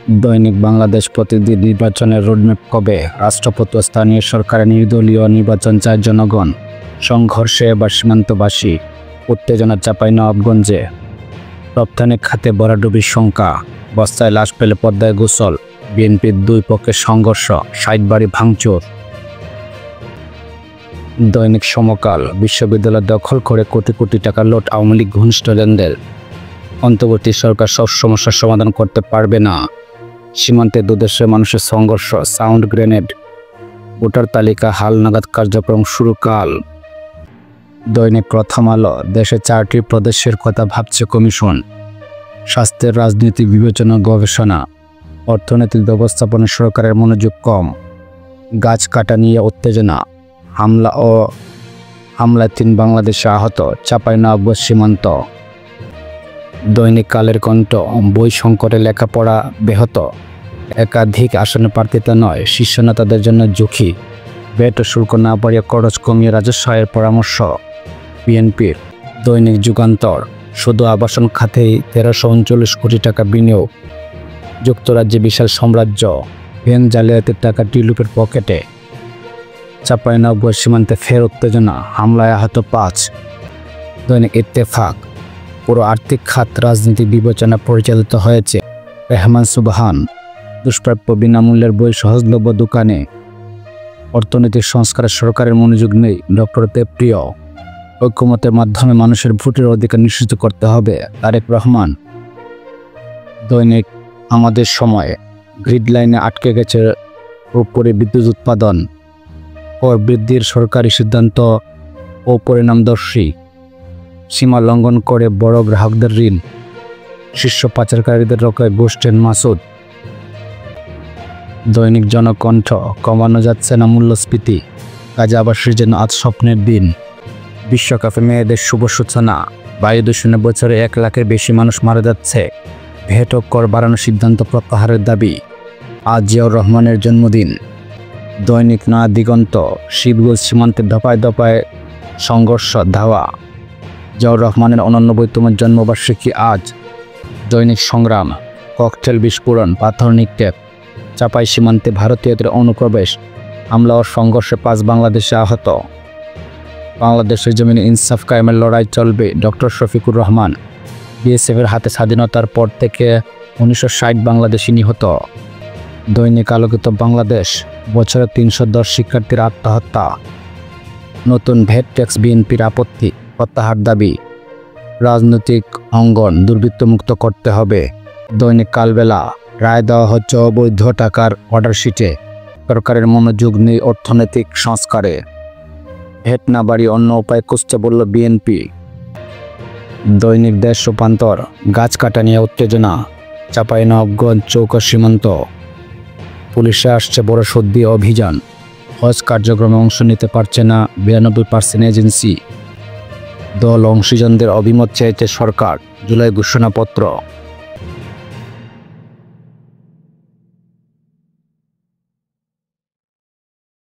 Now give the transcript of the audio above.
দৈনিক বাংলাদেশ প্রতিদিন নির্বাচনের রোডম্যাপ কবে? রাষ্ট্রপতি ও স্থানীয় সরকারের নির্দলীয় নির্বাচন চায় জনগণ। সংঘর্ষে এবার সীমান্তবাসী, উত্তেজনা চাঁপাইনবাবগঞ্জে। রপ্তানি খাতে ভরাডুবির শঙ্কা, বস্তায় লাশ পেলে পদ্মায় গোসল। বিএনপির দুই পক্ষের সংঘর্ষ, ৬০ বাড়ি ভাঙচুর। দৈনিক সমকাল, বিশ্ববিদ্যালয় দখল করে কোটি কোটি টাকা লুট আওয়ামী লীগ ঘনিষ্ঠজনদের। অন্তর্বর্তী সরকার সব সমস্যার সমাধান করতে পারবে না। সীমান্তে দুদেশের মানুষের সংঘর্ষ, সাউন্ড গ্রেনেড। ভোটার তালিকা হালনাগাদ কার্যক্রম শুরু কাল। দৈনিক প্রথম আলো, দেশে 4টি প্রদেশের কথা ভাবছে কমিশন। স্বাস্থ্যের রাজনীতি বিবেচনা গবেষণা। অর্থনৈতিক ব্যবস্থাপনা সরকারের মনোযোগ কম। গাছ কাটা নিয়ে উত্তেজনা। হামলায় 3 বাংলাদেশে আহত, চাঁপাইনবাবগঞ্জ সীমান্ত। দৈনিক কালের কণ্ঠ, বই সংকটে লেখাপড়া ব্যাহত। একাধিক আসনে প্রার্থিতা নয়, শীর্ষ নেতাদের জন্য ঝুঁকি। ভ্যাট ও শুল্ক না বাড়িয়ে খরচ কমিয়ে রাজস্ব আয়ের পরামর্শ বিএনপির। দৈনিক যুগান্তর, শুধু আবাসন খাতেই 1339 কোটি টাকা বিনিয়োগ। যুক্তরাজ্যে বিশাল সাম্রাজ্য, ভ্যান জালিয়াতির টাকা টিলুপের পকেটে। চাঁপাইনবাবগঞ্জ সীমান্তে ফের উত্তেজনা, হামলায় আহত 5। দৈনিক ইত্তেফাক, পুরো আর্থিক খাত রাজনীতি বিবেচনা পরিচালিত হয়েছে। রেহমান সুবহান, দুষ্প্রাপ্য বিনামূল্যের বই সহজলভ্য দোকানে। অর্থনৈতিক সংস্কারে সরকারের মনোযোগ নেই, ডক্টর প্রিয়। ঐক্যমতের মাধ্যমে মানুষের ভোটের অধিকার নিশ্চিত করতে হবে, তারেক রহমান। দৈনিক আমাদের সময়, গ্রিড লাইনে আটকে গেছে রূপপুরে বিদ্যুৎ উৎপাদন। কর বৃদ্ধির সরকারি সিদ্ধান্ত অপরিণামদর্শী। সীমা লঙ্ঘন করে বড় গ্রাহকদের ঋণ। শীর্ষ পাচারকারীদের রক্ষায় গোষ্ঠেন মাসুদ। দৈনিক জনকণ্ঠ, কমানো যাচ্ছে না মূল্যস্ফীতি, কাজে আবার সৃজন আজ স্বপ্নের দিন। বিশ্বকাপে মেয়েদের শুভ সূচনা, বায়ু দূষণে বছরে 1 লাখের বেশি মানুষ মারা যাচ্ছে। ভ্যাট ও কর বাড়ানোর সিদ্ধান্ত প্রত্যাহারের দাবি। আজ জিয়াউর রহমানের জন্মদিন। দৈনিক নয়া দিগন্ত, শীতগঞ্জ সীমান্তে দফায় দফায় সংঘর্ষ, ধাওয়া। জিয়াউর রহমানের 89তম জন্মবার্ষিকী আজ। দৈনিক সংগ্রাম, ককটেল বিস্ফোরণ, পাথর নিক্ষেপ। চাঁপাই সীমান্তে ভারতীয়দের অনুপ্রবেশ, হামলা ও সংঘর্ষে 5 বাংলাদেশে আহত। বাংলাদেশের জমিনে ইনসাফ কায়েমের লড়াই চলবে, ডক্টর শফিকুর রহমান। বিএসএফের হাতে স্বাধীনতার পর থেকে 1960 বাংলাদেশি নিহত। দৈনিক আলোকিত বাংলাদেশ, বছরে 310 শিক্ষার্থীর আত্মহত্যা। নতুন ভ্যাট ট্যাক্স বিএনপির আপত্তি, প্রত্যাহার দাবি। রাজনৈতিক অঙ্গন দুর্বৃত্তমুক্ত করতে হবে। দৈনিক কালবেলা, রায় দেওয়া হচ্ছে অবৈধ টাকার অর্ডারশিটে। সরকারের মনোযোগ নেই অর্থনৈতিক সংস্কারে। ভ্যাট না বাড়িয়ে অন্য উপায় খুঁজতে বলল বিএনপি। দৈনিক দেশ রূপান্তর, গাছ কাটা নিয়ে উত্তেজনা। চাঁপাইনবাবগঞ্জ চৌকা সীমান্ত, পুলিশে আসছে বড় সর্দি অভিযান। হজ কার্যক্রমে অংশ নিতে পারছে না 92% এজেন্সি। দল অংশীজনদের অভিমত চেয়েছে সরকার, জুলাই ঘোষণাপত্র।